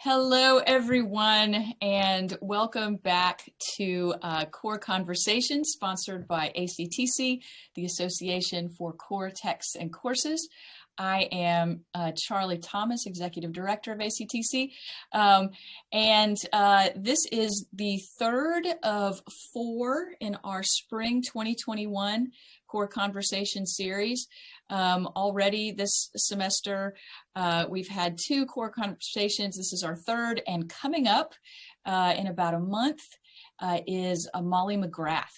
Hello, everyone, and welcome back to Core Conversations, sponsored by ACTC, the Association for Core Texts and Courses. I am Charlie Thomas, Executive Director of ACTC, and this is the third of 4 in our Spring 2021 Core Conversation series. Already this semester, we've had 2 core conversations. This is our third, and coming up in about a month is Molly McGrath,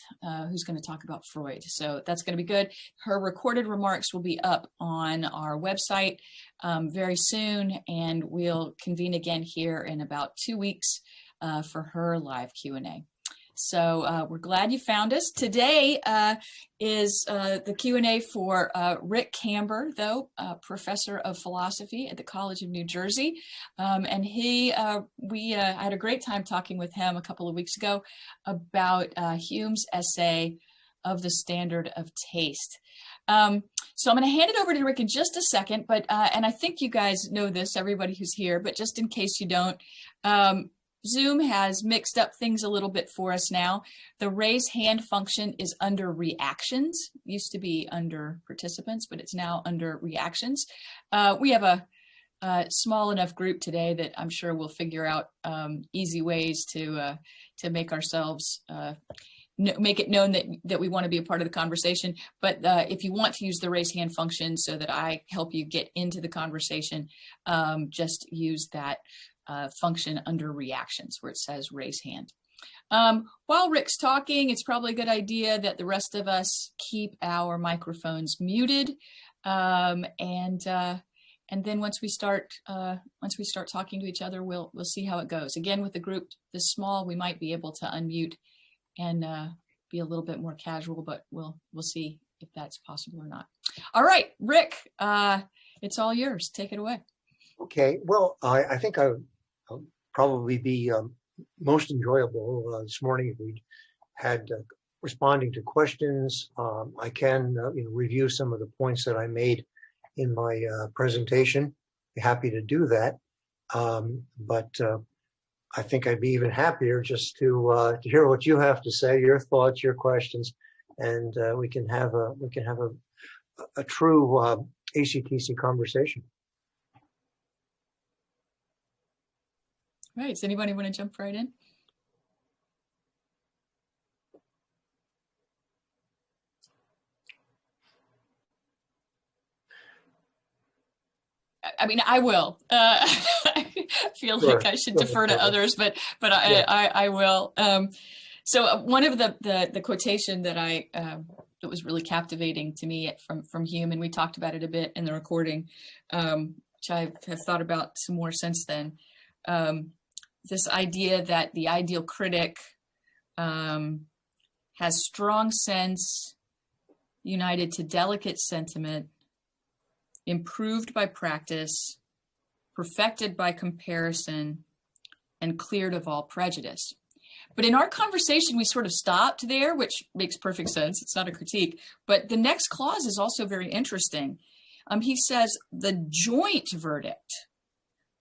who's going to talk about Freud. So that's going to be good. Her recorded remarks will be up on our website very soon, and we'll convene again here in about 2 weeks for her live Q&A. So we're glad you found us. Today is the Q&A for Rick Kamber, though, professor of philosophy at the College of New Jersey. And we had a great time talking with him a couple of weeks ago about Hume's essay of the Standard of Taste. So I'm going to hand it over to Rick in just a second, but and I think you guys know this, everybody who's here, but just in case you don't, Zoom has mixed up things a little bit for us now. The raise hand function is under reactions. It used to be under participants, but it's now under reactions. We have a small enough group today that I'm sure we'll figure out easy ways to make ourselves make it known that we want to be a part of the conversation. But if you want to use the raise hand function so that I help you get into the conversation, just use that function under reactions where it says raise hand. While Rick's talking, it's probably a good idea that the rest of us keep our microphones muted. And then once we start talking to each other, we'll see how it goes. Again, with the group this small, we might be able to unmute and be a little bit more casual, but we'll see if that's possible or not. All right, Rick, it's all yours. Take it away. Okay, well, I think I'll probably be most enjoyable this morning if we had responding to questions. I can review some of the points that I made in my presentation. Be happy to do that, but I think I'd be even happier just to hear what you have to say, your thoughts, your questions, and we can have a true ACTC conversation. Right. Does anybody want to jump right in? I mean, I will. I feel like I should defer to others, but I will. So one of the quotation that that was really captivating to me from Hume, and we talked about it a bit in the recording, which I have thought about some more since then. This idea that the ideal critic has strong sense, united to delicate sentiment, improved by practice, perfected by comparison, and cleared of all prejudice. But in our conversation, we sort of stopped there, which makes perfect sense. It's not a critique. But the next clause is also very interesting. He says, the joint verdict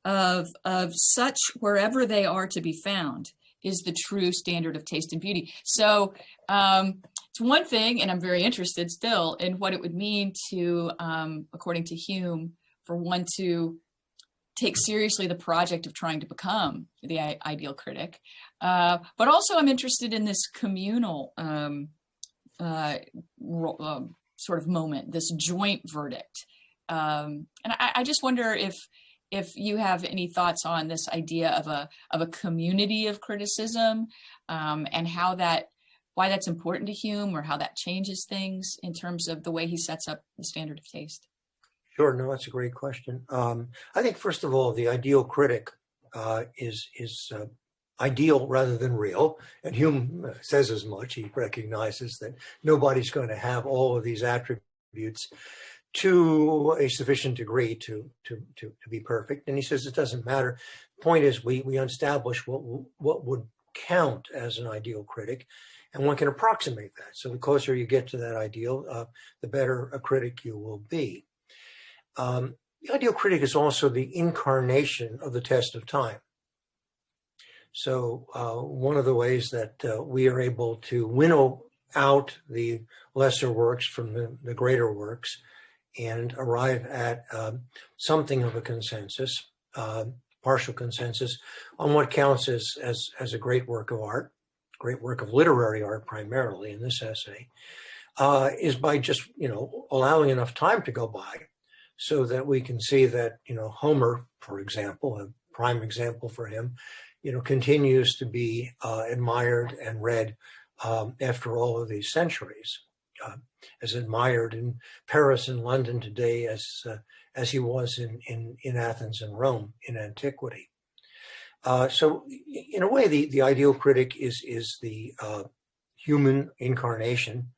of such wherever they are to be found is the true standard of taste and beauty. So it's one thing, and I'm very interested still in what it would mean to, according to Hume, for one to take seriously the project of trying to become the ideal critic. But also I'm interested in this communal sort of moment, this joint verdict. And I just wonder if you have any thoughts on this idea of a community of criticism, and why that's important to Hume, or how that changes things in terms of the way he sets up the standard of taste. Sure, no, that's a great question. I think first of all, the ideal critic is ideal rather than real, and Hume says as much. He recognizes that nobody's going to have all of these attributes to a sufficient degree to be perfect. And he says it doesn't matter. The point is we establish what would count as an ideal critic, and one can approximate that. So the closer you get to that ideal, the better a critic you will be. The ideal critic is also the incarnation of the test of time. So one of the ways that we are able to winnow out the lesser works from the greater works and arrive at something of a consensus, partial consensus, on what counts as a great work of art, great work of literary art primarily in this essay, is by just, allowing enough time to go by so that we can see that, Homer, for example, a prime example for him, continues to be admired and read after all of these centuries, as admired in Paris and London today as he was in Athens and Rome in antiquity. So in a way, the ideal critic is the human incarnation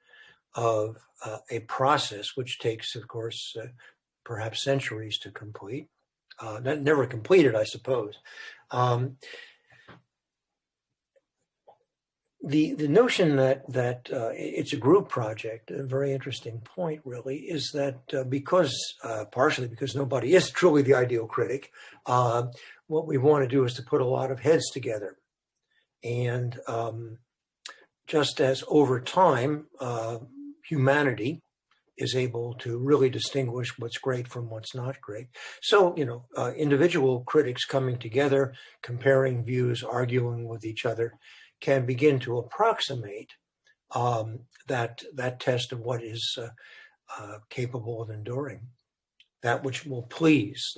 of a process which takes, of course, perhaps centuries to complete. Never completed, I suppose. The notion that it's a group project, a very interesting point really, is that partially because nobody is truly the ideal critic, what we want to do is to put a lot of heads together. And just as over time, humanity is able to really distinguish what's great from what's not great. So, individual critics coming together, comparing views, arguing with each other, can begin to approximate that test of what is capable of enduring, that which will please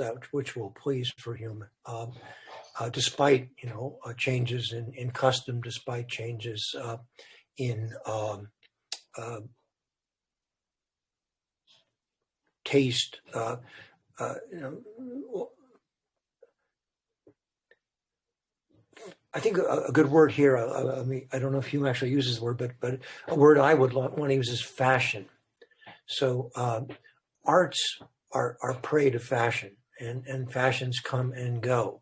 for Hume, despite changes in custom, despite changes in taste. I think a good word here, I don't know if Hume actually uses the word, but a word I would want to use is fashion. So arts are prey to fashion, and fashions come and go.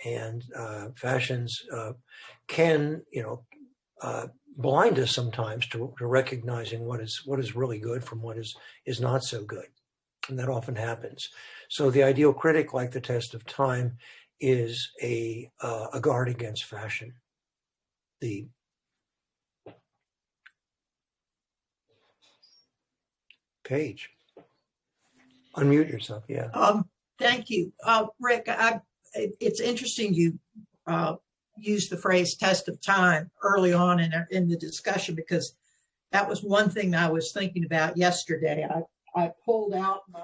And fashions can, blind us sometimes to recognizing what is really good from what is not so good. And that often happens. So the ideal critic, like the test of time, is a guard against fashion. The page. Unmute yourself. Yeah. Thank you, Rick. It's interesting you used the phrase "test of time" early on in the discussion, because that was one thing I was thinking about yesterday. I pulled out my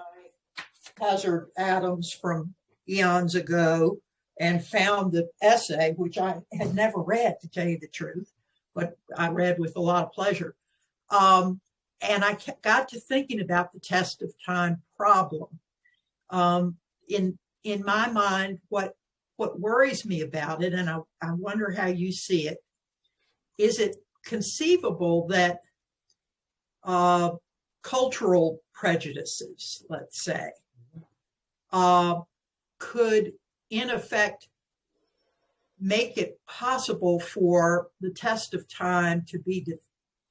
Hazard Adams from eons ago and found the essay, which I had never read, to tell you the truth, but I read with a lot of pleasure. And I got to thinking about the test of time problem. In my mind, what worries me about it, and I wonder how you see it, is it conceivable that cultural prejudices, let's say, could in effect make it possible for the test of time to be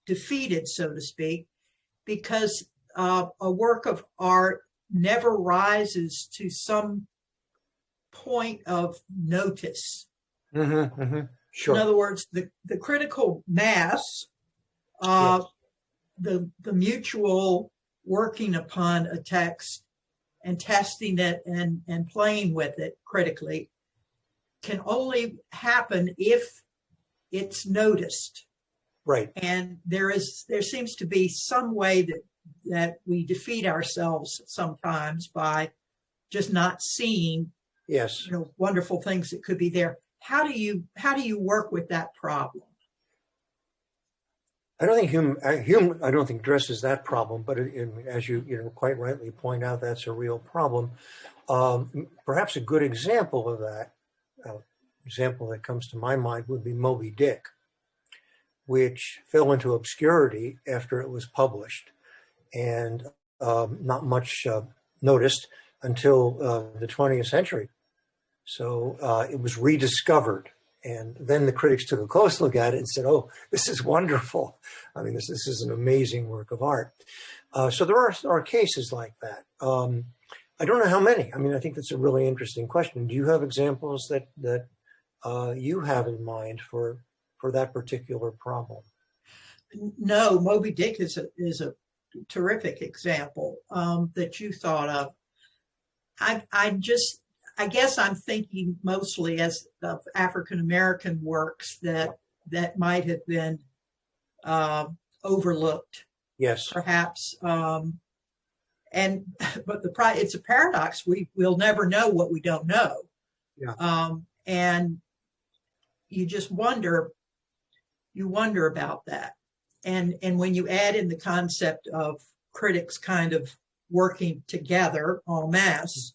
defeated, so to speak, because a work of art never rises to some point of notice. Mm-hmm, mm-hmm. Sure. In other words, the critical mass, Yes. the mutual working upon a text and testing it and playing with it critically can only happen if it's noticed. Right. And there seems to be some way that we defeat ourselves sometimes by just not seeing, Yes. wonderful things that could be there. How do you work with that problem? I don't think Hume I don't think addresses that problem, but as you quite rightly point out, that's a real problem. Perhaps a good example of that, example that comes to my mind, would be Moby Dick, which fell into obscurity after it was published, and not much noticed until the 20th century. So it was rediscovered. And then the critics took a close look at it and said, "Oh, this is wonderful. I mean, this is an amazing work of art." So there are cases like that. I don't know how many. I mean, I think that's a really interesting question. Do you have examples that you have in mind for that particular problem. No, Moby Dick is a terrific example that you thought of. I guess I'm thinking mostly as of African American works that might have been overlooked. Yes, Perhaps. But it's a paradox. We'll never know what we don't know. Yeah. And you just wonder about that. And when you add in the concept of critics kind of working together en masse,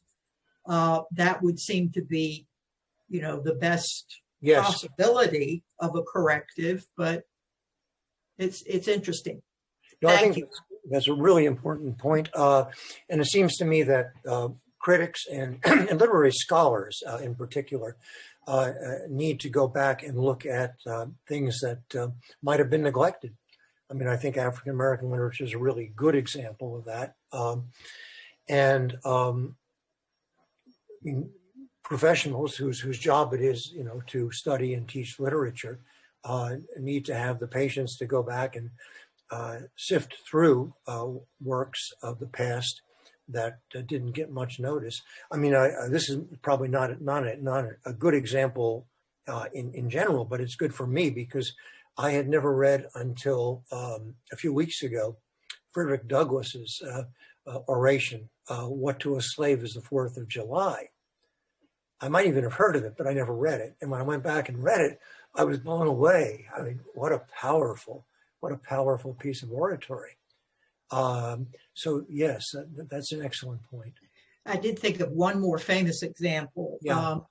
that would seem to be, the best possibility of a corrective, but it's interesting. No, I think that's a really important point. And it seems to me that critics and literary scholars in particular need to go back and look at things that might have been neglected. I mean, I think African American literature is a really good example of that. Professionals whose job it is, to study and teach literature need to have the patience to go back and sift through works of the past that didn't get much notice. I mean, this is probably not a good example in general, but it's good for me because I had never read until a few weeks ago Frederick Douglass's oration, "What to a Slave is the 4th of July." I might even have heard of it, but I never read it. And when I went back and read it, I was blown away. I mean, what a powerful piece of oratory. So yes, that's an excellent point. I did think of one more famous example, and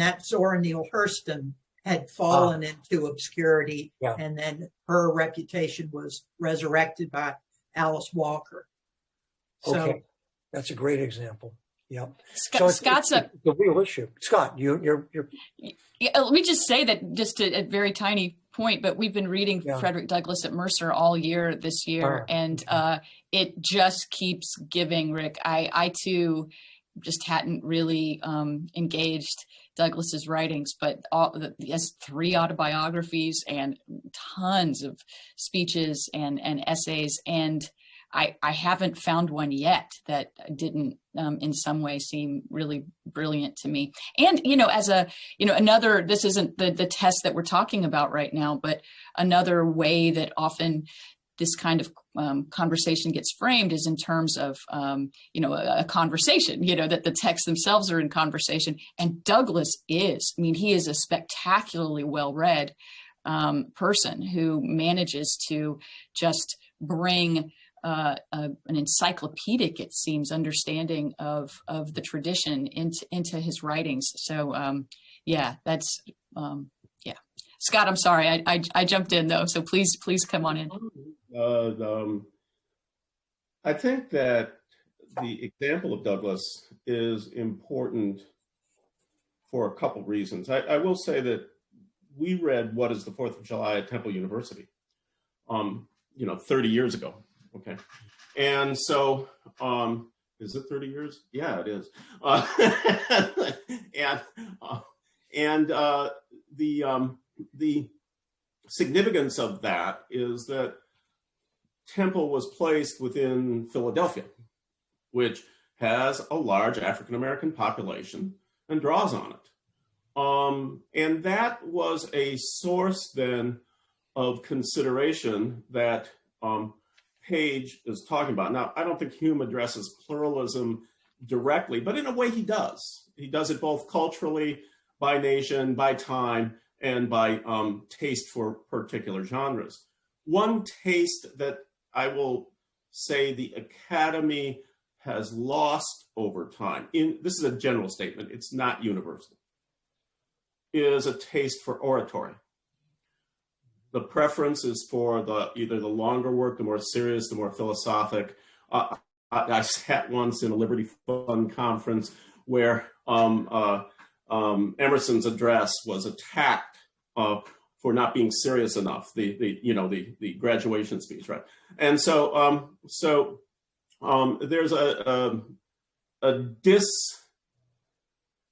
that Zora Neale Hurston had fallen into obscurity, and then her reputation was resurrected by Alice Walker. Okay, that's a great example. Yeah. Scott's the real issue. Scott, you're. Yeah, let me just say that just a very tiny point, but we've been reading Frederick Douglass at Mercer all year this year, and it just keeps giving, Rick. I too just hadn't really engaged Douglass's writings, but he has 3 autobiographies and tons of speeches and essays, and I haven't found one yet that didn't in some way seem really brilliant to me. And, as another, this isn't the test that we're talking about right now, but another way that often this kind of conversation gets framed is in terms of, a conversation, that the texts themselves are in conversation. And Douglass is, he is a spectacularly well-read person who manages to just bring an encyclopedic, it seems, understanding of the tradition into his writings. So that's Scott, I'm sorry, I jumped in though, so please come on in. I think that the example of Douglass is important for a couple reasons. I will say that we read What is the 4th of July at Temple University, 30 years ago. Okay. And so, is it 30 years? Yeah, it is. The significance of that is that Temple was placed within Philadelphia, which has a large African-American population and draws on it. And that was a source then of consideration that Page is talking about. Now, I don't think Hume addresses pluralism directly, but in a way he does. He does it both culturally, by nation, by time, and by taste for particular genres. One taste that I will say the Academy has lost over time, this is a general statement, it's not universal, is a taste for oratory. The preference is for either the longer work, the more serious, the more philosophic. I sat once in a Liberty Fund conference where Emerson's address was attacked for not being serious enough. The graduation speech, right? And so there's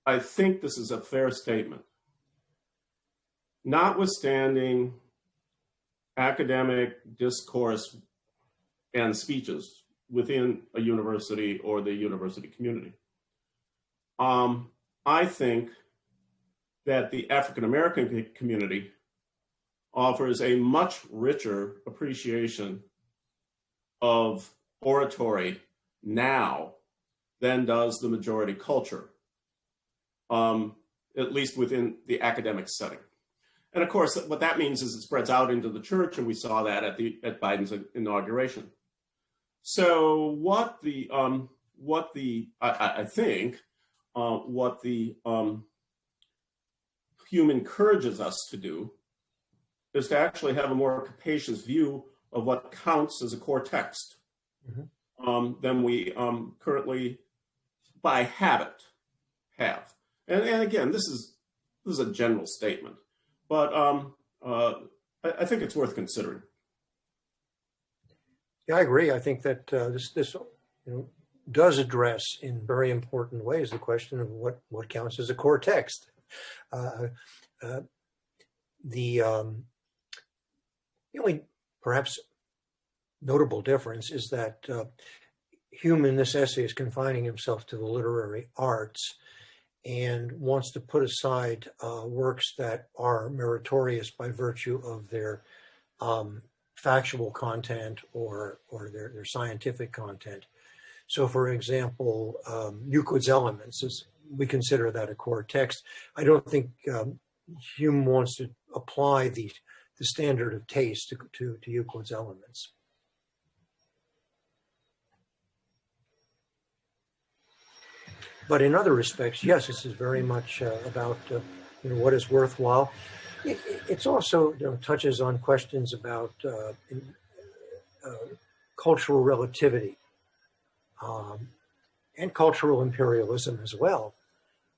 I think this is a fair statement, notwithstanding academic discourse and speeches within a university or the university community, I think that the African American community offers a much richer appreciation of oratory now than does the majority culture, at least within the academic setting. And of course, what that means is it spreads out into the church, and we saw that at Biden's inauguration. So what the Hume encourages us to do is to actually have a more capacious view of what counts as a core text than we currently, by habit, have. And again, this is a general statement, but I think it's worth considering. Yeah, I agree. I think that this does address in very important ways the question of what counts as a core text. The only perhaps notable difference is that Hume in this essay is confining himself to the literary arts and wants to put aside works that are meritorious by virtue of their factual content or their scientific content. So, for example, Euclid's Elements, we consider that a core text. I don't think Hume wants to apply the standard of taste to Euclid's Elements. But in other respects, yes, this is very much about what is worthwhile. It's also touches on questions about cultural relativity and cultural imperialism as well.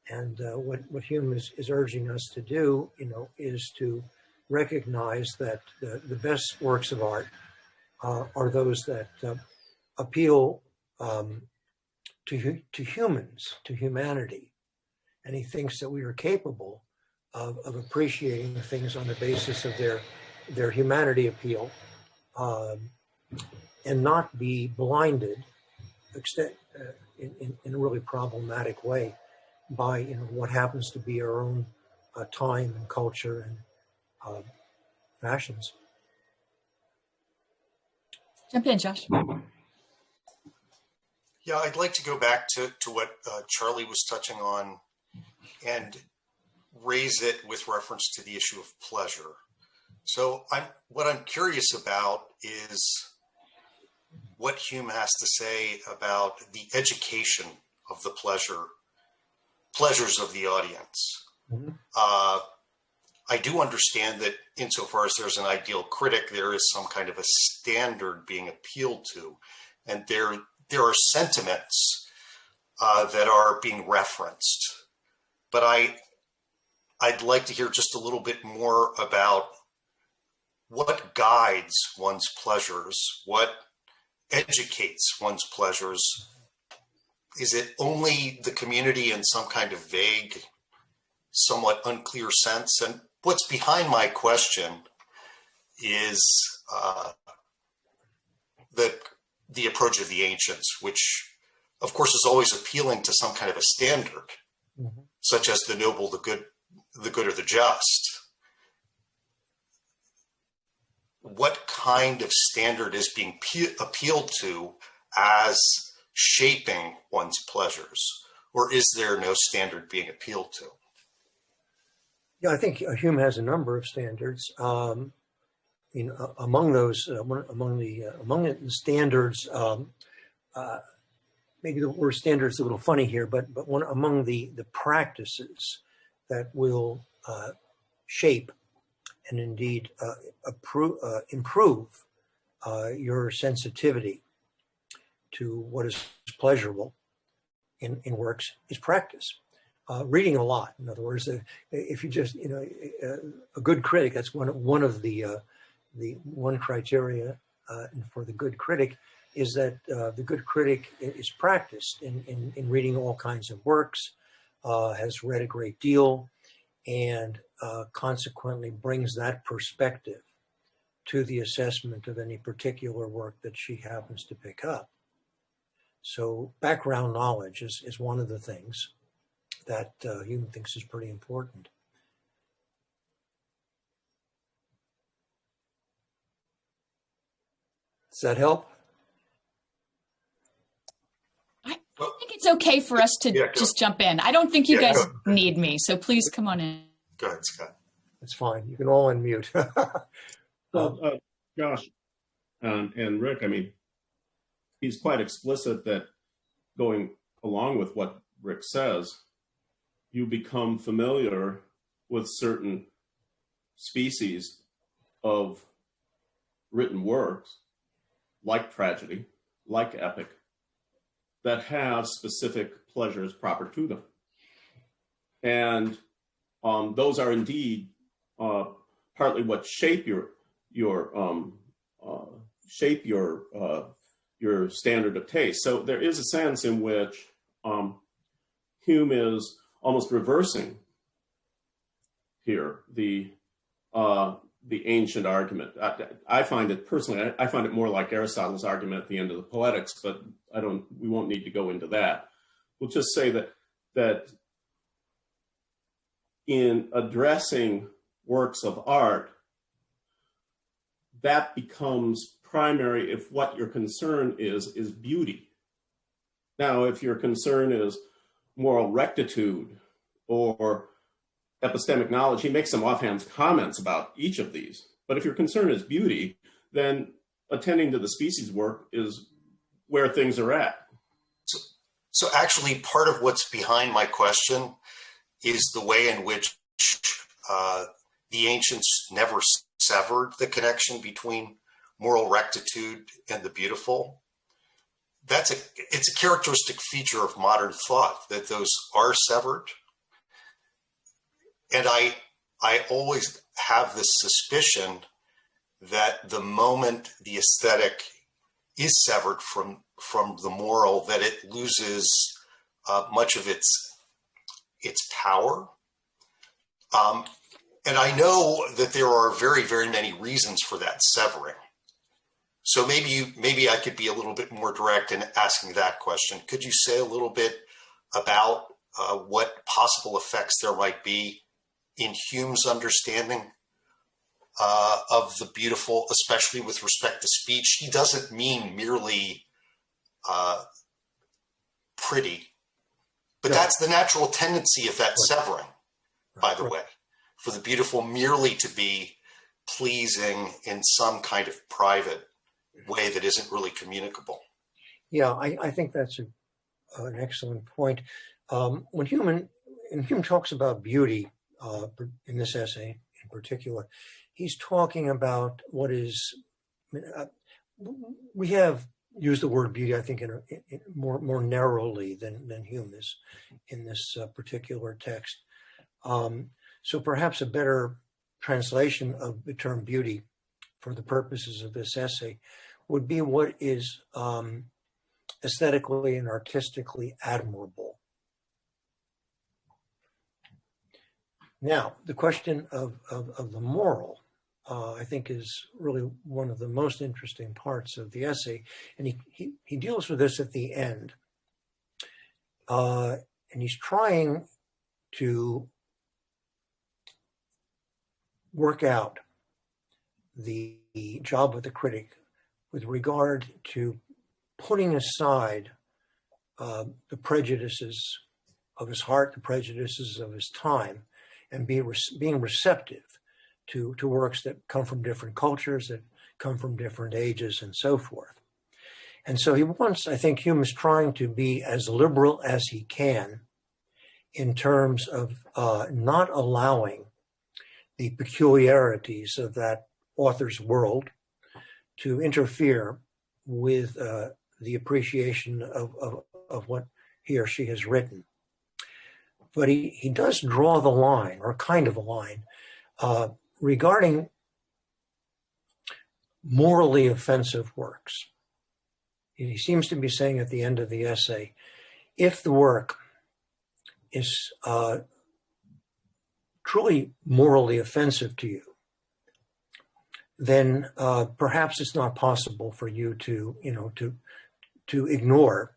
And what Hume is urging us to do, is to recognize that the best works of art are those that appeal to humans, to humanity. And he thinks that we are capable of appreciating things on the basis of their humanity appeal, and not be blinded in a really problematic way by what happens to be our own time and culture and fashions. Jump in, Josh. Yeah, I'd like to go back to what Charlie was touching on and raise it with reference to the issue of pleasure. So what I'm curious about is what Hume has to say about the education of the pleasures of the audience. Mm-hmm. I do understand that insofar as there's an ideal critic, there is some kind of a standard being appealed to, and there are sentiments that are being referenced. But I'd like to hear just a little bit more about what guides one's pleasures, what educates one's pleasures. Is it only the community in some kind of vague, somewhat unclear sense? And what's behind my question is the approach of the ancients, which of course is always appealing to some kind of a standard, Mm-hmm. such as the noble, the good or the just. What kind of standard is being appealed to as shaping one's pleasures, or is there no standard being appealed to? Yeah, I think Hume has a number of standards. Among those, among the standards, maybe the word standard is a little funny here, but one among the practices that will shape and indeed improve your sensitivity to what is pleasurable in works is practice. Reading a lot, in other words, if you just, a good critic, that's one of the one criteria for the good critic is that the good critic is practiced in reading all kinds of works, has read a great deal, and consequently brings that perspective to the assessment of any particular work that she happens to pick up. So background knowledge is one of the things that Hume thinks is pretty important. Does that help? I think it's okay for us to just jump in. I don't think you guys need me, so please come on in. Go ahead, Scott. That's fine. You can all unmute. Josh and Rick, I mean, he's quite explicit that going along with what Rick says, you become familiar with certain species of written works, like tragedy, like epic, that have specific pleasures proper to them. And those are indeed partly what shape your standard of taste. So there is a sense in which Hume is almost reversing here the ancient argument. I find it personally, I find it more like Aristotle's argument at the end of the Poetics, but we won't need to go into that. We'll just say that in addressing works of art, that becomes primary if what your concern is beauty. Now, if your concern is moral rectitude or epistemic knowledge, he makes some offhand comments about each of these. But if your concern is beauty, then attending to the species work is where things are at. So actually, part of what's behind my question is the way in which the ancients never severed the connection between moral rectitude and the beautiful. It's a characteristic feature of modern thought that those are severed. And I always have this suspicion that the moment the aesthetic is severed from the moral, that it loses much of its power. And I know that there are very, very many reasons for that severing. So maybe I could be a little bit more direct in asking that question. Could you say a little bit about what possible effects there might be in Hume's understanding of the beautiful, especially with respect to speech? He doesn't mean merely pretty, but that's the natural tendency of that severing, by the way, for the beautiful merely to be pleasing in some kind of private way that isn't really communicable. Yeah, I think that's an excellent point. When Hume talks about beauty, in this essay in particular, he's talking about what is, we have used the word beauty, I think, in more narrowly than Hume is in this particular text. So perhaps a better translation of the term beauty for the purposes of this essay would be what is aesthetically and artistically admirable. Now, the question of the moral, I think, is really one of the most interesting parts of the essay. And he deals with this at the end. And he's trying to work out the job of the critic with regard to putting aside the prejudices of his heart, the prejudices of his time, and being receptive to works that come from different cultures, that come from different ages, and so forth. And so I think Hume is trying to be as liberal as he can in terms of not allowing the peculiarities of that author's world to interfere with the appreciation of what he or she has written. But he does draw the line, or kind of a line, regarding morally offensive works. He seems to be saying at the end of the essay, if the work is truly morally offensive to you, then perhaps it's not possible for you to, to ignore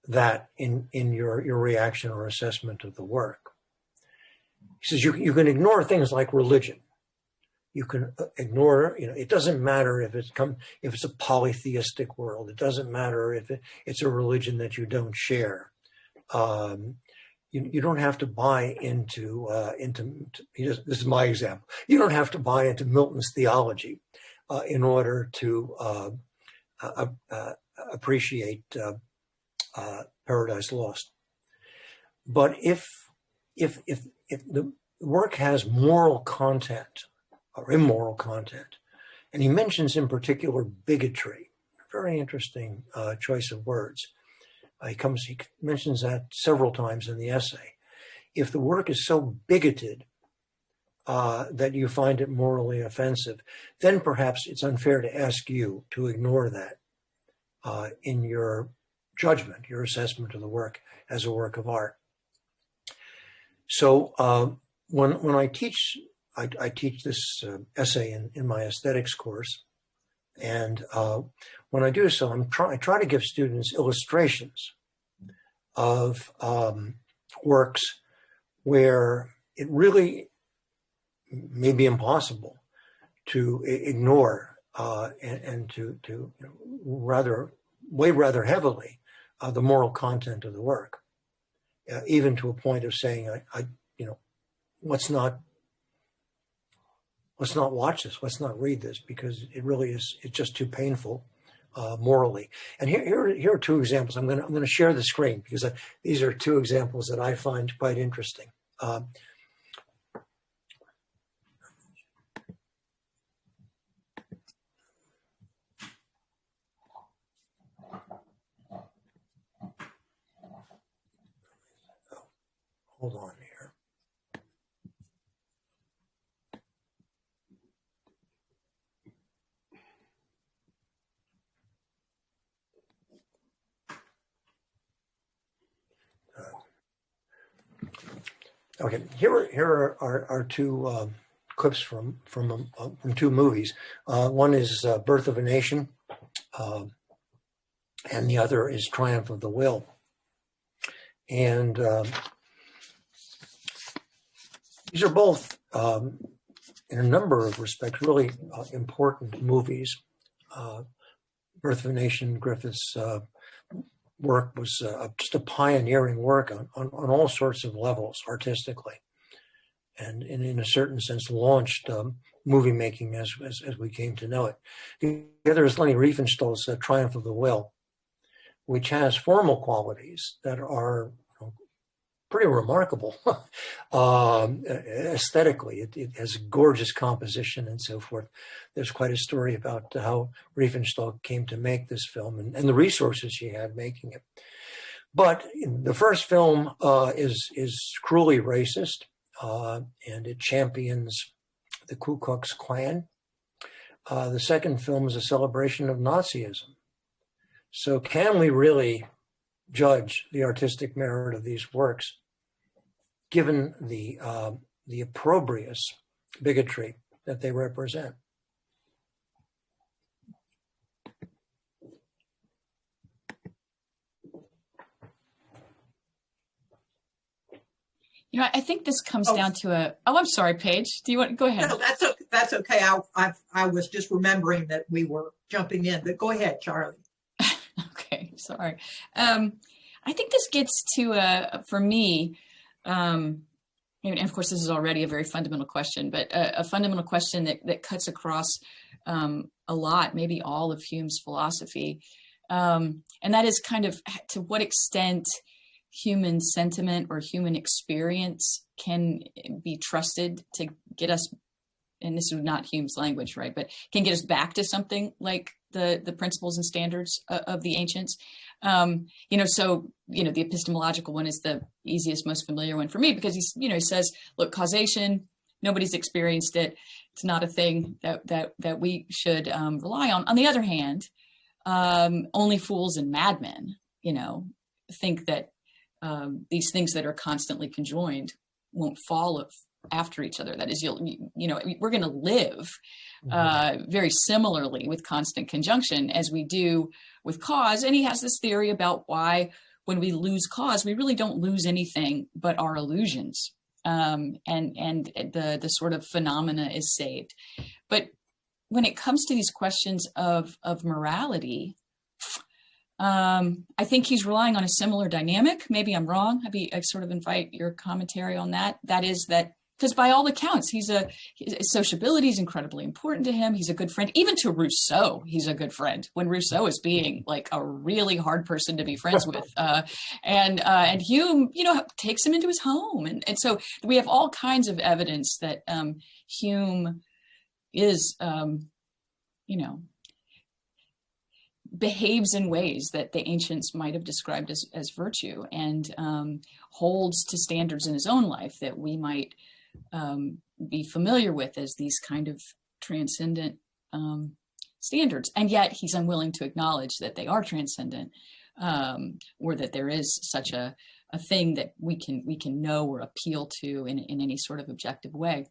that in your reaction or assessment of the work. He says you can ignore things like religion. You can ignore, it doesn't matter if it's a polytheistic world. It doesn't matter if it's a religion that you don't share. You don't have to buy into this is my example. You don't have to buy into Milton's theology in order to appreciate Paradise Lost. But if the work has moral content or immoral content, and he mentions in particular bigotry, very interesting choice of words. He mentions that several times in the essay. If the work is so bigoted that you find it morally offensive, then perhaps it's unfair to ask you to ignore that in your judgment, your assessment of the work as a work of art. So when I teach, I teach this essay in my aesthetics course, and when I do so, I try to give students illustrations of works where it really may be impossible to ignore and to weigh rather heavily the moral content of the work, even to a point of saying, let's not watch this, let's not read this, because it's just too painful morally. And here are two examples. I'm going to share the screen because these are two examples that I find quite interesting. Hold on here. Okay, here are two clips from two movies. One is Birth of a Nation, and the other is Triumph of the Will. And these are both, in a number of respects, really important movies. Birth of a Nation, Griffith's work was just a pioneering work on all sorts of levels artistically, and in a certain sense launched movie making as we came to know it. The other is Leni Riefenstahl's Triumph of the Will, which has formal qualities that are pretty remarkable aesthetically. It has gorgeous composition and so forth. There's quite a story about how Riefenstahl came to make this film and the resources she had making it. But the first film is cruelly racist, and it champions the Ku Klux Klan. The second film is a celebration of Nazism. So can we really judge the artistic merit of these works given the opprobrious bigotry that they represent? I think this comes down to I'm sorry, Paige. Do you want go ahead? No, that's okay. I was just remembering that we were jumping in, but go ahead, Charlie. Okay, sorry. I think this gets to for me, and of course this is already a very fundamental question, but a fundamental question that cuts across a lot, maybe all of Hume's philosophy, and that is kind of to what extent human sentiment or human experience can be trusted to get us, and this is not Hume's language, right, but can get us back to something like the principles and standards of the ancients. So the epistemological one is the easiest, most familiar one for me, because he says, look, causation, nobody's experienced it. It's not a thing that we should rely on. On the other hand, only fools and madmen, think that these things that are constantly conjoined won't fall after each other. That is, we're going to live very similarly with constant conjunction as we do with cause. And he has this theory about why when we lose cause, we really don't lose anything but our illusions. And the sort of phenomena is saved. But when it comes to these questions of morality, I think he's relying on a similar dynamic. Maybe I'm wrong. I sort of invite your commentary on that. That is that, because by all accounts, his sociability is incredibly important to him. He's a good friend. Even to Rousseau, he's a good friend when Rousseau is being like a really hard person to be friends with. And Hume, takes him into his home. And so we have all kinds of evidence that Hume is, behaves in ways that the ancients might have described as virtue, and holds to standards in his own life that we might be familiar with as these kind of transcendent standards. And yet he's unwilling to acknowledge that they are transcendent, or that there is such a thing that we can know or appeal to in any sort of objective way.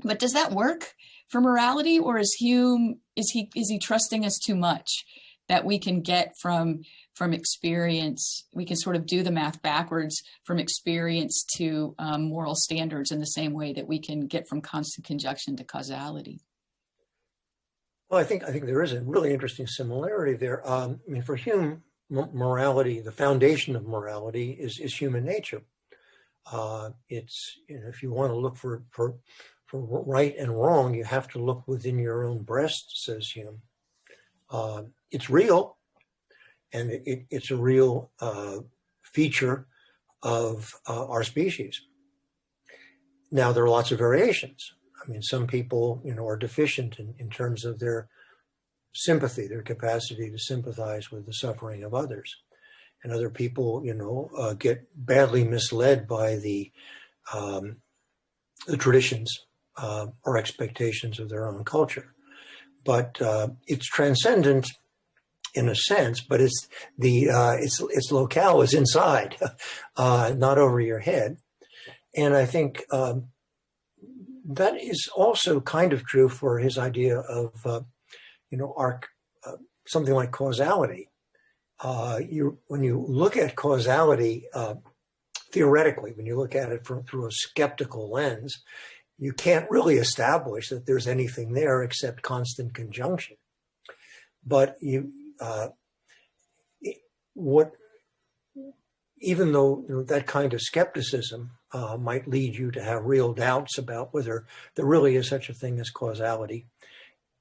But does that work for morality, or is Hume, is he trusting us too much, that we can get from experience, we can sort of do the math backwards from experience to moral standards in the same way that we can get from constant conjunction to causality? Well, I think there is a really interesting similarity there. For Hume, morality, the foundation of morality is human nature. It's, if you want to look for right and wrong, you have to look within your own breast, says Hume. It's real, and it's a real feature of our species. Now, there are lots of variations. Some people, are deficient in terms of their sympathy, their capacity to sympathize with the suffering of others. And other people, get badly misled by the traditions or expectations of their own culture. But it's transcendent in a sense, but its locale is inside, not over your head. And I think that is also kind of true for his idea of, something like causality. When you look at causality, theoretically, when you look at it through a skeptical lens, you can't really establish that there's anything there except constant conjunction. But even though that kind of skepticism might lead you to have real doubts about whether there really is such a thing as causality,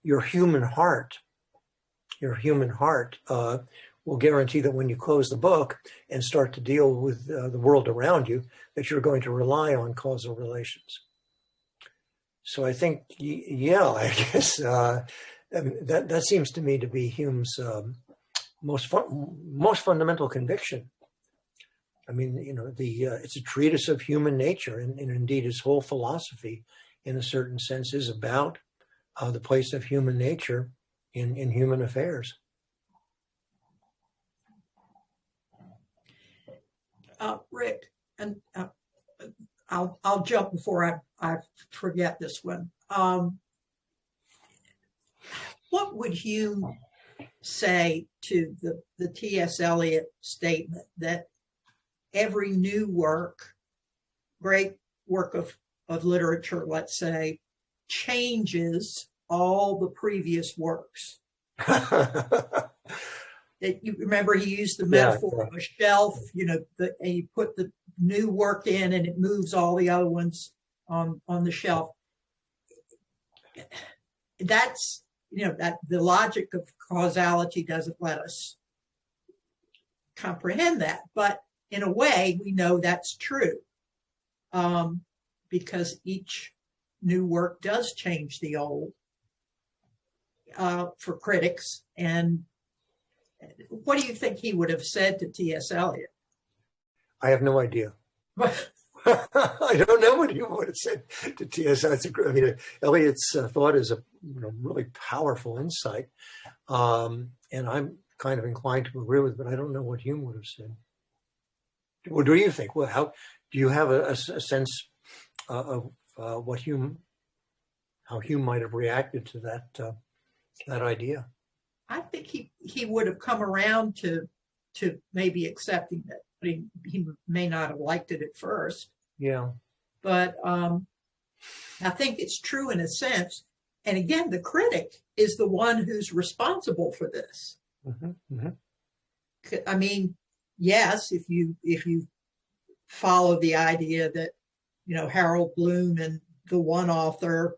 your human heart will guarantee that when you close the book and start to deal with the world around you, that you're going to rely on causal relations. So I think, I guess that seems to me to be Hume's most fundamental conviction. It's a treatise of human nature, and indeed his whole philosophy, in a certain sense, is about the place of human nature in human affairs. Rick, and I'll jump before I forget this one. What would Hume say to the T.S. Eliot statement that every new work, great work of literature, let's say, changes all the previous works? That you remember, he used the metaphor of a shelf, and you put the new work in and it moves all the other ones on the shelf. That's, that the logic of causality doesn't let us comprehend that. But in a way, we know that's true, because each new work does change the old, for critics. And what do you think he would have said to T.S. Eliot? I have no idea. I don't know what he would have said to T.S. Eliot's thought is a really powerful insight, and I'm kind of inclined to agree with it, but I don't know what Hume would have said. What do you think? Well, how do you have a sense of how Hume might have reacted to that idea. I think he would have come around to maybe accepting it, but he may not have liked it at first. Yeah. But I think it's true in a sense. And again, the critic is the one who's responsible for this. Mm-hmm. Mm-hmm. I mean, yes, if you follow the idea that, Harold Bloom and the one author,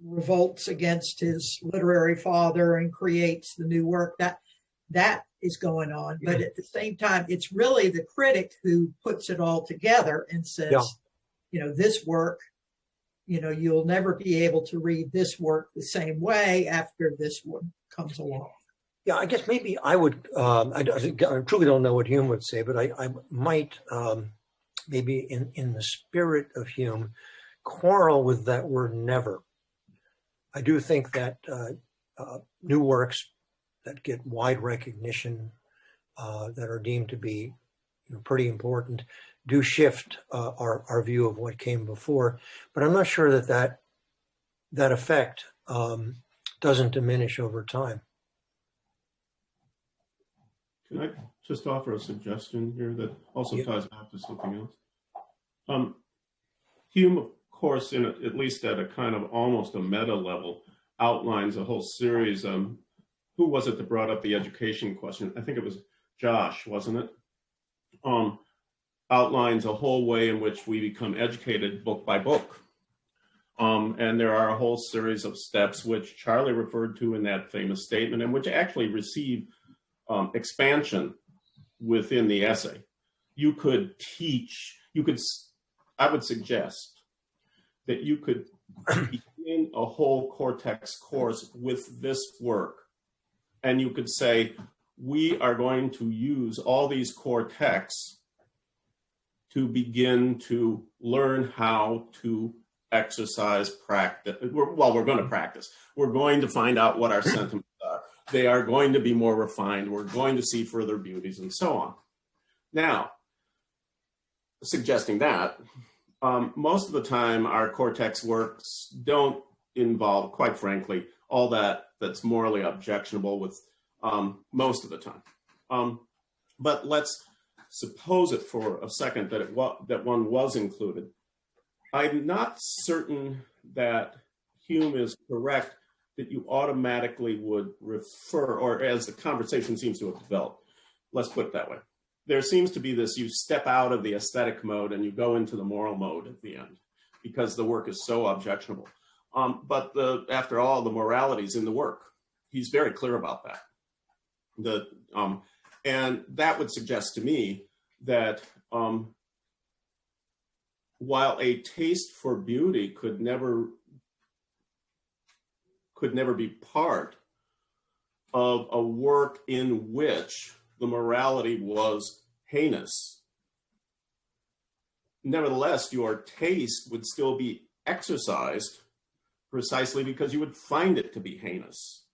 revolts against his literary father and creates the new work, that is going on. But at the same time, it's really the critic who puts it all together and says, this work, you'll never be able to read this work the same way after this one comes along. Yeah, I guess maybe I would, I truly don't know what Hume would say, but I might, maybe in the spirit of Hume, quarrel with that word never. I do think that new works that get wide recognition, that are deemed to be pretty important, do shift our view of what came before. But I'm not sure that effect doesn't diminish over time. Can I just offer a suggestion here that also ties back to something else? Hume, of course, at least at a kind of almost a meta level, outlines a whole series. Who was it that brought up the education question? I think it was Josh, wasn't it? Outlines a whole way in which we become educated book by book. And there are a whole series of steps which Charlie referred to in that famous statement and which actually receive expansion within the essay. You could teach, I would suggest that you could begin a whole Cortex course with this work. And you could say, we are going to use all these core texts to begin to learn how to exercise practice. Well, we're going to practice. We're going to find out what our sentiments are. They are going to be more refined. We're going to see further beauties and so on. Now, suggesting that, most of the time our Cortex works don't involve, quite frankly, all that's morally objectionable with most of the time. But let's suppose it for a second that one was included. I'm not certain that Hume is correct that you automatically would refer, or as the conversation seems to have developed, let's put it that way. There seems to be this, you step out of the aesthetic mode and you go into the moral mode at the end because the work is so objectionable. But after all, the morality is in the work. He's very clear about that. And that would suggest to me that while a taste for beauty could never be part of a work in which the morality was heinous, nevertheless, your taste would still be exercised precisely because you would find it to be heinous,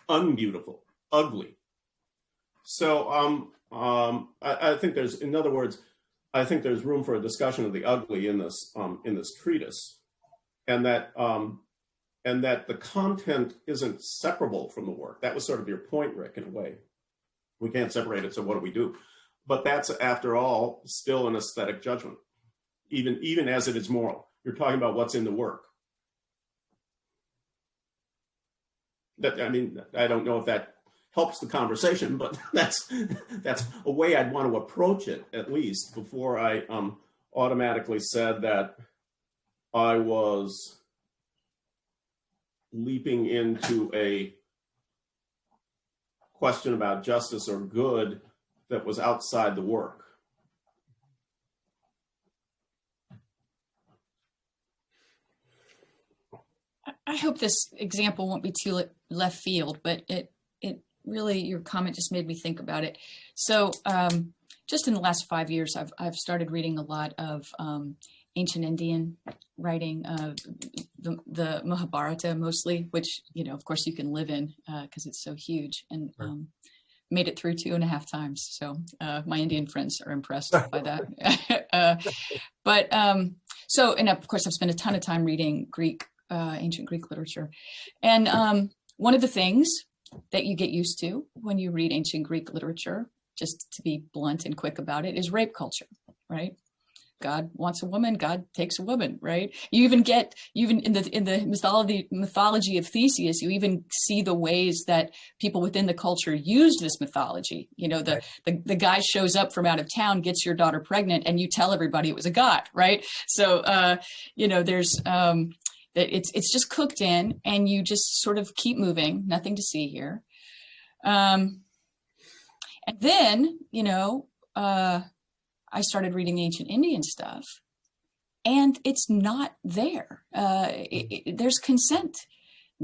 unbeautiful, ugly. So I think there's, in other words, I think there's room for a discussion of the ugly in this treatise, and that the content isn't separable from the work. That was sort of your point, Rick, in a way. We can't separate it, so what do we do? But that's, after all, still an aesthetic judgment, even as it is moral. You're talking about what's in the work. I mean, I don't know if that helps the conversation, but that's a way I'd want to approach it, at least, before I automatically said that I was leaping into a question about justice or good that was outside the work. I hope this example won't be too left field, but it really, your comment just made me think about it. So just in the last 5 years, I've started reading a lot of ancient Indian writing, the Mahabharata mostly, which, of course you can live in because it's so huge, and made it through 2.5 times. So my Indian friends are impressed by that. So, and of course, I've spent a ton of time reading ancient Greek literature. And one of the things that you get used to when you read ancient Greek literature, just to be blunt and quick about it, is rape culture, right? God wants a woman, God takes a woman, right? You even in the mythology of Theseus, you even see the ways that people within the culture used this mythology. You know, the guy shows up from out of town, gets your daughter pregnant, and you tell everybody it was a god, right? So there's it's just cooked in, and you just sort of keep moving, nothing to see here. And then, I started reading ancient Indian stuff, and it's not there. There's consent.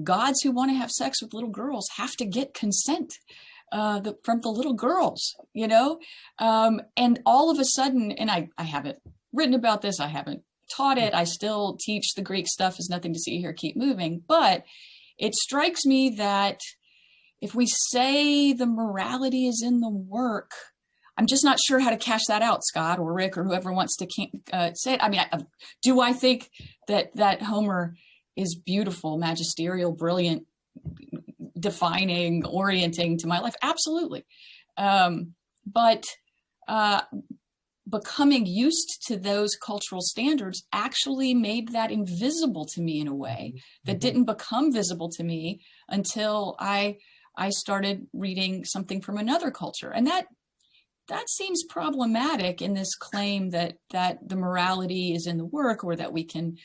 Gods who want to have sex with little girls have to get consent from the little girls, and all of a sudden, and I haven't written about this, I haven't taught it, I still teach the Greek stuff, is nothing to see here, keep moving. But it strikes me that if we say the morality is in the work, I'm just not sure how to cash that out, Scott or Rick or whoever wants to say it. I mean, do I think that Homer is beautiful, magisterial, brilliant, defining, orienting to my life? Absolutely. But becoming used to those cultural standards actually made that invisible to me in a way that didn't become visible to me until I started reading something from another culture. And that seems problematic in this claim that the morality is in the work, or that we can,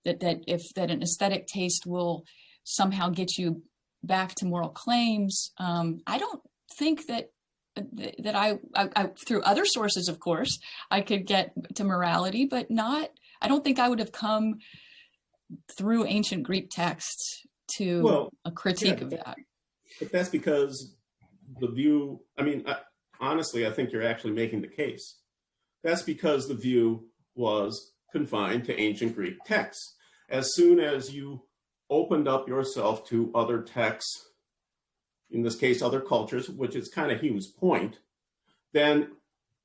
that an aesthetic taste will somehow get you back to moral claims. I don't think that I through other sources, of course, I could get to morality, but I don't think I would have come through ancient Greek texts to a critique of that. But that's because the view, honestly, I think you're actually making the case. That's because the view was confined to ancient Greek texts. As soon as you opened up yourself to other texts, in this case, other cultures, which is kind of Hume's point, then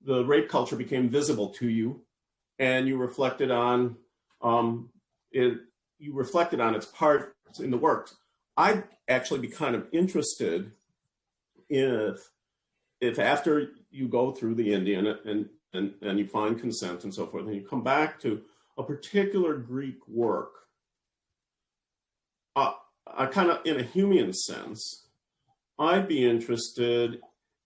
the rape culture became visible to you, and you reflected on it. You reflected on its parts in the works. I'd actually be kind of interested if after you go through the Indian and you find consent and so forth, and you come back to a particular Greek work, I kind of, in a Humean sense, I'd be interested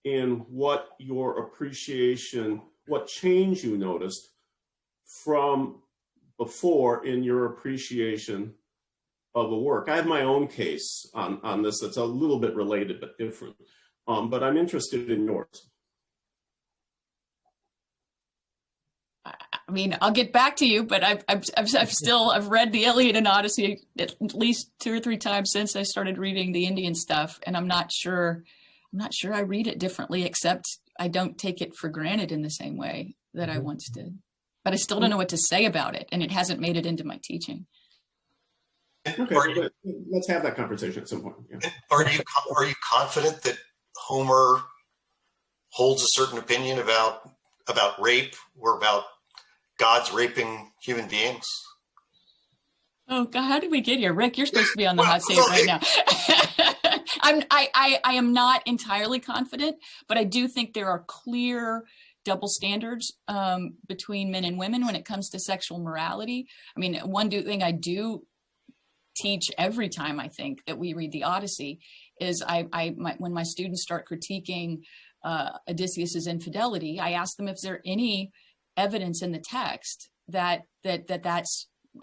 in what your appreciation, what change you noticed from before in your appreciation of a work. I have my own case on this that's a little bit related but different. But I'm interested in yours. I mean, I'll get back to you, but I've read the Iliad and Odyssey at least 2 or 3 times since I started reading the Indian stuff, and I'm not sure I read it differently, except I don't take it for granted in the same way that I once did. But I still don't know what to say about it, and it hasn't made it into my teaching. Okay, let's have that conversation at some point. Yeah. Are you confident that Homer holds a certain opinion about rape, or about gods raping human beings? Oh God, how did we get here? Rick, you're supposed to be on the hot seat right now. I am not entirely confident, but I do think there are clear double standards between men and women when it comes to sexual morality. I mean, one thing I do teach every time I think that we read the Odyssey is when my students start critiquing Odysseus's infidelity, I ask them if there's any evidence in the text that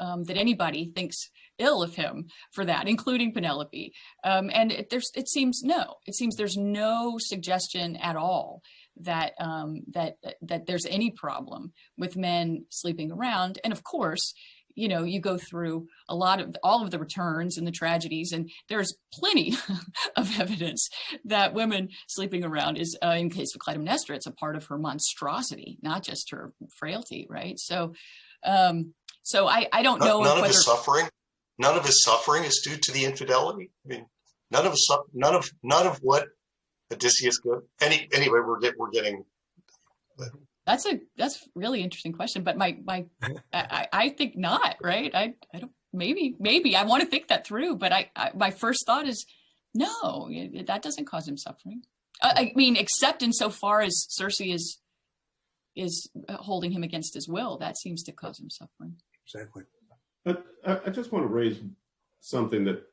anybody thinks ill of him for that, including Penelope. And it seems there's no suggestion at all that there's any problem with men sleeping around. And of course, you go through all of the returns and the tragedies, and there's plenty of evidence that women sleeping around is, in case of Clytemnestra, it's a part of her monstrosity, not just her frailty, right? So I don't know. None of his suffering is due to the infidelity. I mean, none of what Odysseus did. Anyway, we're getting. That's a really interesting question, but I think not, right? I don't, maybe I want to think that through, but my first thought is no, that doesn't cause him suffering. I mean, except insofar as Cersei is holding him against his will, that seems to cause him suffering. Exactly. But I just want to raise something that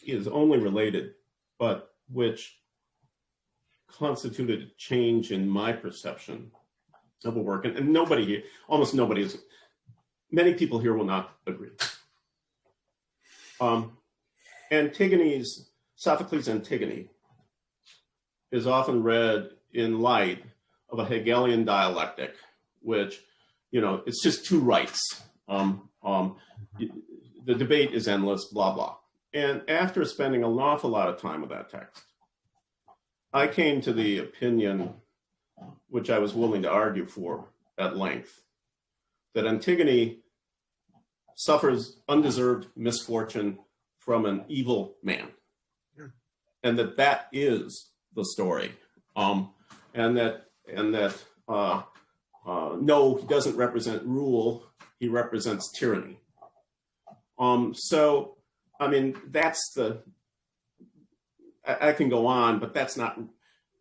is only related, but which constituted a change in my perception of a work. And nobody here, almost nobody is, many people here will not agree. Sophocles' Antigone is often read in light of a Hegelian dialectic, which, it's just two rights. The debate is endless, blah, blah. And after spending an awful lot of time with that text, I came to the opinion, which I was willing to argue for at length, that Antigone suffers undeserved misfortune from an evil man, and that is the story, and that no, he doesn't represent rule; he represents tyranny. So, I mean, that's I can go on, but that's not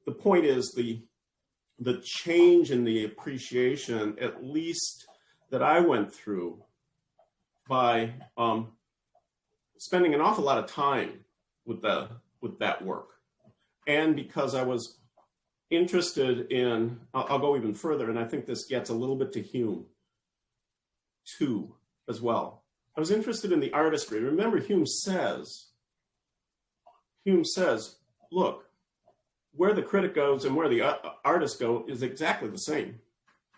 the point. Is the change in the appreciation, at least that I went through by spending an awful lot of time with that work, and because I was interested in, I'll go even further, and I think this gets a little bit to Hume too as well. I was interested in the artistry. Remember, Hume says, look, where the critic goes and where the artist go is exactly the same.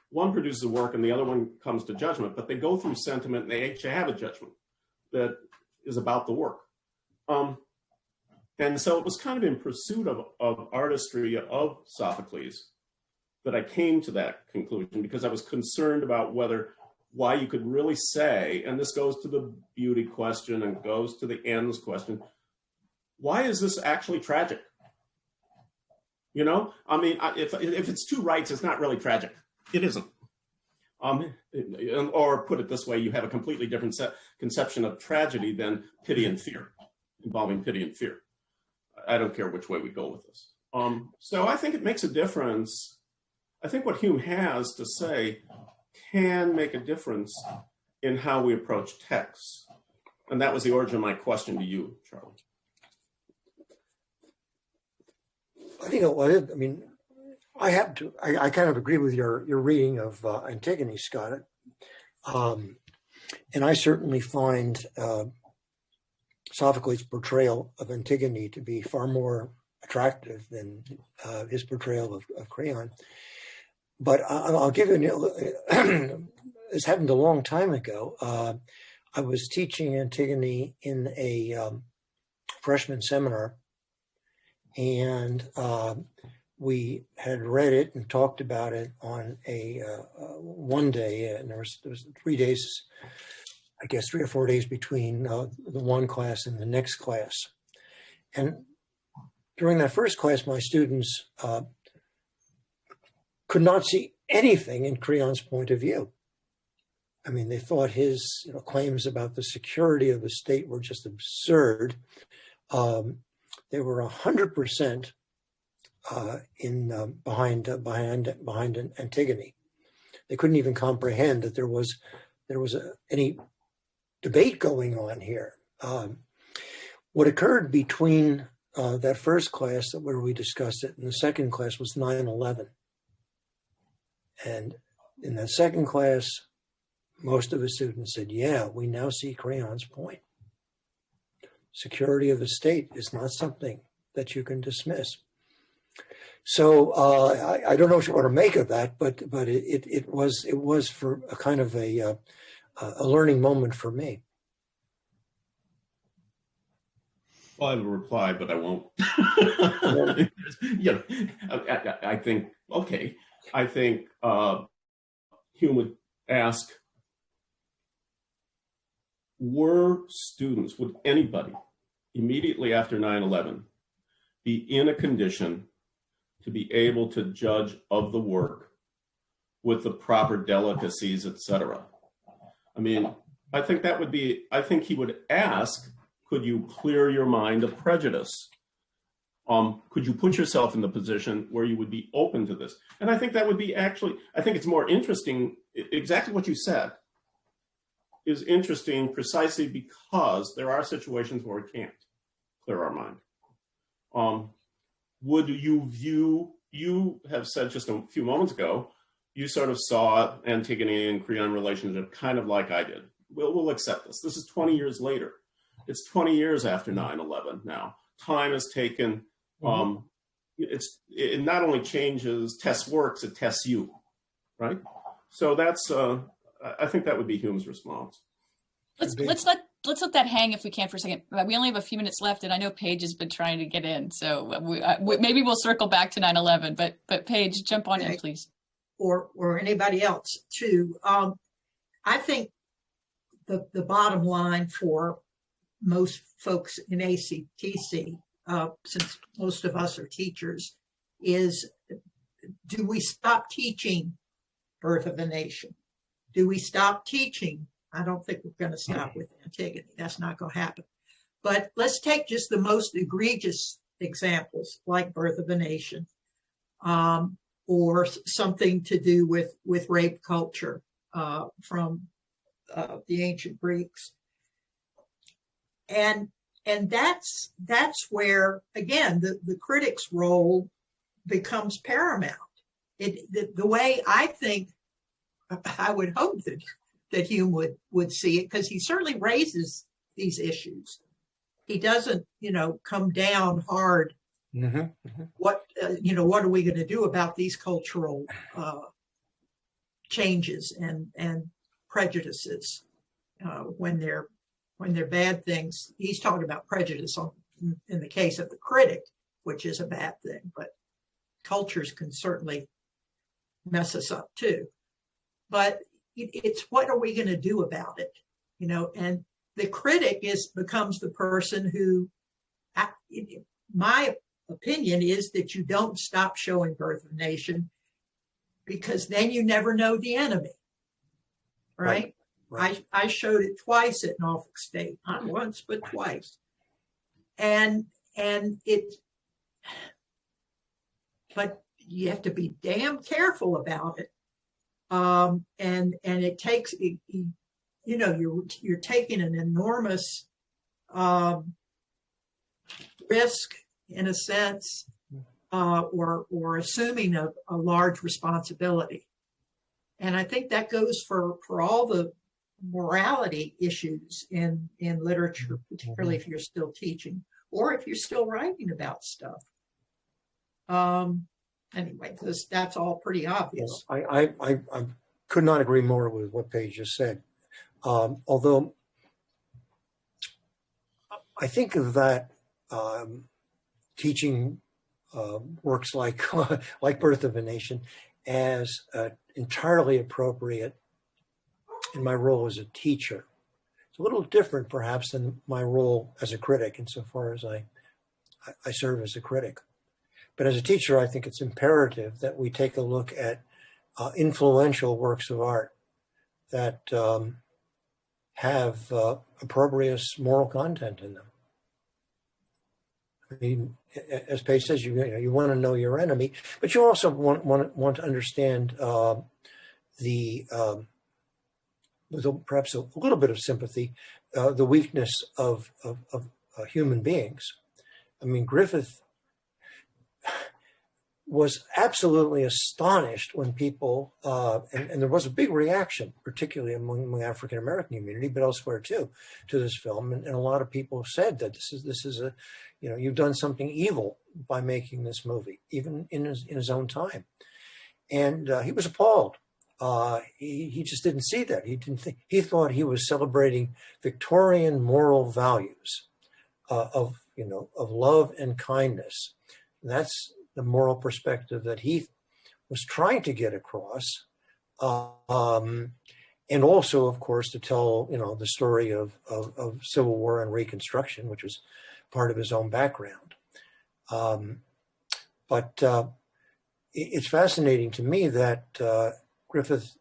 One produces a work and the other one comes to judgment, but they go through sentiment and they actually have a judgment that is about the work. And so it was kind of in pursuit of artistry of Sophocles that I came to that conclusion, because I was concerned about why you could really say, and this goes to the beauty question and goes to the ends question, why is this actually tragic? I mean, if it's two rights, it's not really tragic. It isn't. Or put it this way, you have a completely different conception of tragedy than pity and fear, involving pity and fear. I don't care which way we go with this. So I think it makes a difference. I think what Hume has to say can make a difference in how we approach texts. And that was the origin of my question to you, Charlie. I think it was. I mean, I kind of agree with your reading of Antigone, Scott. And I certainly find Sophocles' portrayal of Antigone to be far more attractive than his portrayal of Creon. But I'll give you this happened a long time ago. I was teaching Antigone in a freshman seminar, and we had read it and talked about it on one day, and there was 3 days, I guess 3 or 4 days between the one class and the next class. And during that first class, my students could not see anything in Creon's point of view. I mean, they thought his claims about the security of the state were just absurd. They were 100% behind Antigone. They couldn't even comprehend that there was any debate going on here. What occurred between that first class where we discussed it and the second class was 9/11. And in that second class, most of the students said, yeah, we now see Creon's point. Security of the state is not something that you can dismiss. So I don't know what you want to make of that, but it was for a kind of a learning moment for me. Well, I have a reply, but I won't. I think, okay. I think Hume would ask, would anybody immediately after 9/11 be in a condition to be able to judge of the work with the proper delicacies, etc. I mean, I think he would ask, could you clear your mind of prejudice? Could you put yourself in the position where you would be open to this? And I think that would be I think it's more interesting, exactly what you said is interesting precisely because there are situations where we can't clear our mind. Would you have said just a few moments ago, you sort of saw Antigone and Creon relationship kind of like I did. We'll accept this. This is 20 years later. It's 20 years after 9/11 now. Time has taken, it not only changes tests works, it tests you, right? So that's, I think that would be Hume's response. Let's let that hang if we can for a second. We only have a few minutes left, and I know Paige has been trying to get in, so maybe we'll circle back to 9/11. But Paige, jump on in, please. Or anybody else too. I think the bottom line for most folks in ACTC, since most of us are teachers, is, do we stop teaching Birth of a Nation? Do we stop teaching? I don't think we're going to stop with Antigone. That's not going to happen. But let's take just the most egregious examples, like Birth of a Nation, or something to do with rape culture from the ancient Greeks. And that's where, again, the critic's role becomes paramount. The way I think, I would hope that Hume would see it, because he certainly raises these issues. He doesn't, come down hard. What are we going to do about these cultural changes and prejudices when they're bad things? He's talking about prejudice in the case of the critic, which is a bad thing, but cultures can certainly mess us up too. But it's, what are we going to do about it? And the critic becomes the person who, my opinion is that you don't stop showing Birth of a Nation, because then you never know the enemy, right? I showed it twice at Norfolk State, not once, but twice. And but you have to be damn careful about it. And it takes, you're taking an enormous risk, in a sense, or assuming a large responsibility. And I think that goes for all the morality issues in literature, particularly if you're still teaching or if you're still writing about stuff. Anyway, that's all pretty obvious. I could not agree more with what Paige just said. Although I think of that teaching works like Birth of a Nation as entirely appropriate in my role as a teacher. It's a little different, perhaps, than my role as a critic, insofar as I serve as a critic. But as a teacher, I think it's imperative that we take a look at influential works of art that have appropriate moral content in them. I mean, as Paige says, you want to know your enemy, but you also want to understand with perhaps a little bit of sympathy, the weakness of human beings. I mean, Griffith was absolutely astonished when people, and there was a big reaction, particularly among the African American community, but elsewhere too, to this film. And a lot of people said that this is a, you've done something evil by making this movie, even in his own time. And he was appalled. He just didn't see that. He thought he was celebrating Victorian moral values of love and kindness. And that's the moral perspective that he was trying to get across, and also, of course, to tell the story of Civil War and Reconstruction, which was part of his own background. But it's fascinating to me that Griffith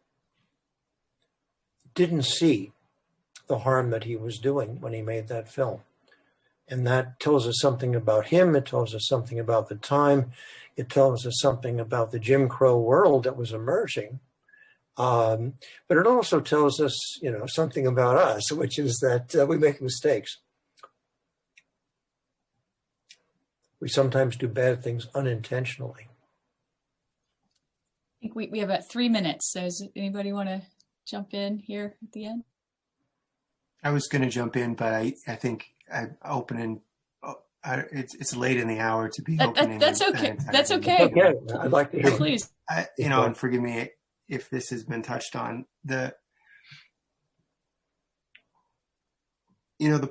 didn't see the harm that he was doing when he made that film. And that tells us something about him. It tells us something about the time. It tells us something about the Jim Crow world that was emerging. But it also tells us, something about us, which is that we make mistakes. We sometimes do bad things unintentionally. I think we have about 3 minutes. So does anybody want to jump in here at the end? I was going to jump in, but I think I'm opening. It's late in the hour to be opening. That's okay. That's okay. Okay, I'd like to hear. Please. And forgive me if this has been touched on. The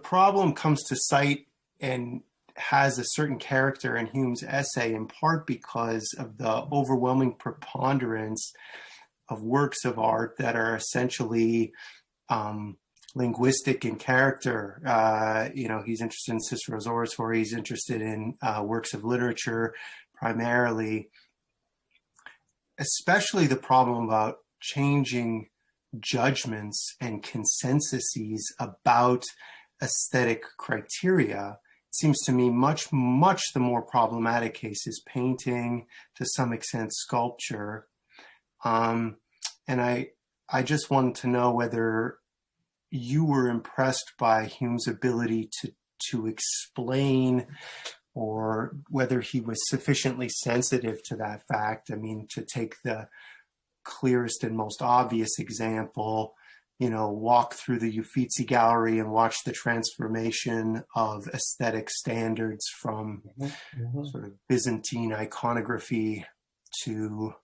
problem comes to sight and has a certain character in Hume's essay, in part because of the overwhelming preponderance of works of art that are essentially linguistic in character. He's interested in Cicero's oratory. He's interested in works of literature primarily, especially the problem about changing judgments and consensuses about aesthetic criteria. It seems to me much the more problematic case is painting, to some extent sculpture. And I just wanted to know whether you were impressed by Hume's ability to explain, or whether he was sufficiently sensitive to that fact. I mean, to take the clearest and most obvious example, walk through the Uffizi Gallery and watch the transformation of aesthetic standards from sort of Byzantine iconography to,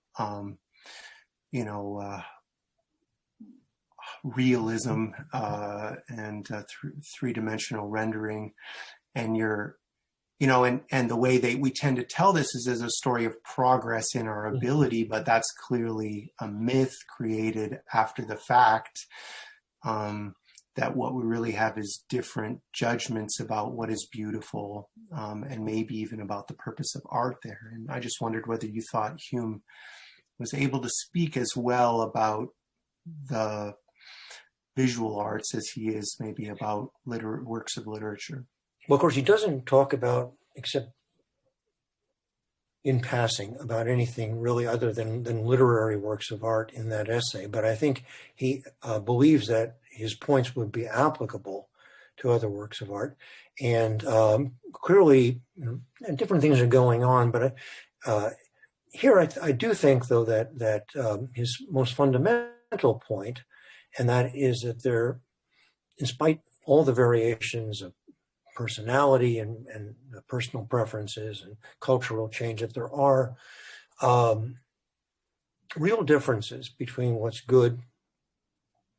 realism and three-dimensional rendering. And and the way we tend to tell this is as a story of progress in our ability, but that's clearly a myth created after the fact, that what we really have is different judgments about what is beautiful, and maybe even about the purpose of art there. And I just wondered whether you thought Hume was able to speak as well about the visual arts as he is maybe about works of literature. Well, of course, he doesn't talk about, except in passing, about anything really other than literary works of art in that essay. But I think he believes that his points would be applicable to other works of art. And clearly, different things are going on. But here, I do think, though, that his most fundamental point, and that is that there, despite all the variations of personality and personal preferences and cultural change, that there are real differences between what's good,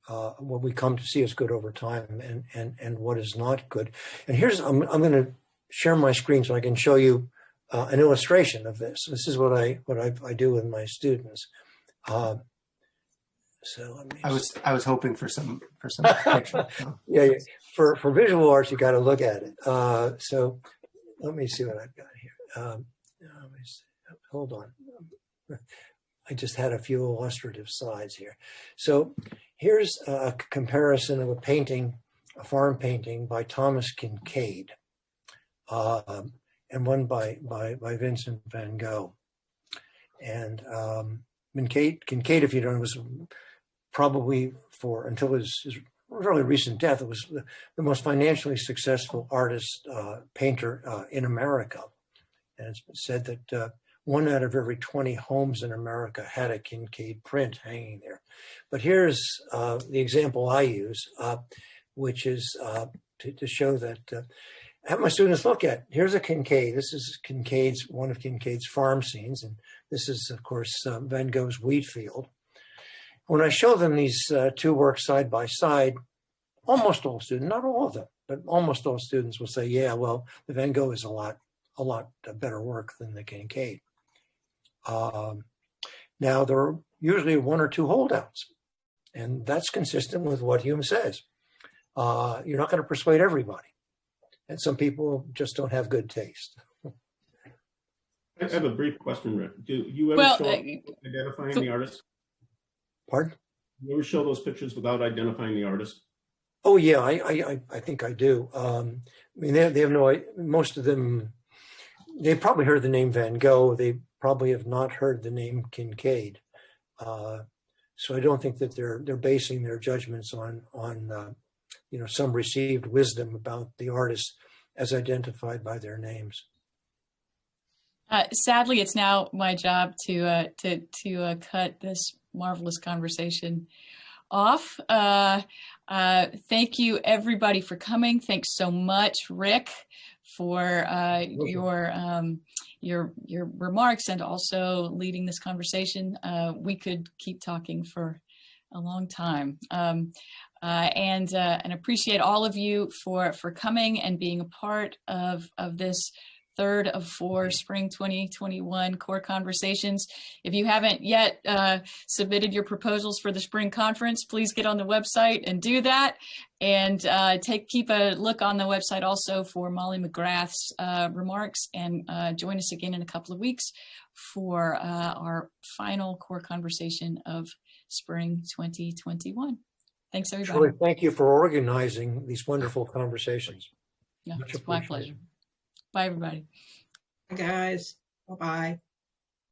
what we come to see as good over time, and what is not good. And I'm going to share my screen so I can show you an illustration of this. This is what I do with my students. So let me. I was hoping for some picture. Yeah. For visual arts, you got to look at it. So let me see what I've got here. Let me see. Hold on. I just had a few illustrative slides here. So here's a comparison of a farm painting by Thomas Kincaid, and one by Vincent van Gogh. And Kincaid, if you don't know, was probably until his really recent death, it was the most financially successful artist, painter in America. And it's said that 1 out of every 20 homes in America had a Kincaid print hanging there. But here's the example I use, which is to show that, have my students look at. Here's a Kincaid. This is one of Kincaid's farm scenes. And this is, of course, Van Gogh's wheat field. When I show them these two works side by side, almost all students, not all of them, but almost all students will say, yeah, well, the Van Gogh is a lot better work than the Kincaid. Now, there are usually 1 or 2 holdouts, and that's consistent with what Hume says. You're not going to persuade everybody, and some people just don't have good taste. I have a brief question, Rick. Do you ever show up identifying the artist? Pardon? You ever show those pictures without identifying the artist? Oh yeah, I think I do. I mean, they have no. Most of them, they probably heard the name Van Gogh. They probably have not heard the name Kincaid. So I don't think that they're basing their judgments on some received wisdom about the artist as identified by their names. Sadly, it's now my job to cut this marvelous conversation off. Thank you, everybody, for coming. Thanks so much, Rick, for your remarks and also leading this conversation. We could keep talking for a long time, and appreciate all of you for coming and being a part of this third of 4 Spring 2021 Core Conversations. If you haven't yet submitted your proposals for the spring conference, please get on the website and do that. And keep a look on the website also for Molly McGrath's remarks, and join us again in a couple of weeks for our final Core Conversation of Spring 2021. Thanks, everybody. Shirley, thank you for organizing these wonderful conversations. No, Much it's my appreciated. pleasure. Bye, everybody. Guys, bye-bye.